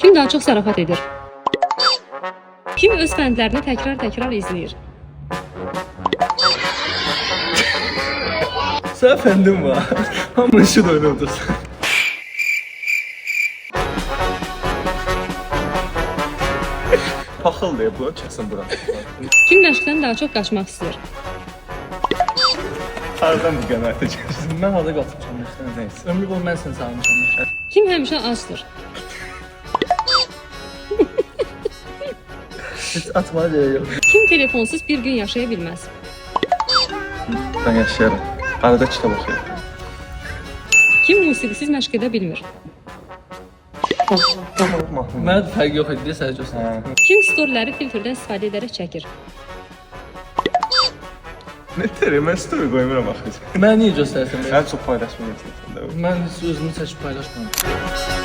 Kim daha çox zarafat edir? Kim öz fəndlərini təkrar izləyir? Sən fəndim var. Hamı işi də oynadırsan. Paxıl deyə bunu kəsin bura. Kim məşqdən daha çox qaçmaq istəyir? Hardan bu qənaətə gəlsin? Mən harda qaçmışam məşqdən nəysə. Ömrü boyu mən səni salmışam məşqə. Kim həmişə acdır? Heç atmağa gerək yox. Kim telefonsuz bir gün yaşaya bilməz? Mən yaşayaram. Arada kitab oxuyuram. Kim musiqisiz məşq edə bilmir? Mənə də fərqi yox idi, sən göstər. Kim storyləri filtrdən istifadə edərək çəkir? Nə teri? Mən story qoymuram axı. Mən niyə göstərsən? Ən çox paylaşma yetirsən də. Mən heç özümü çəkib paylaşmıram.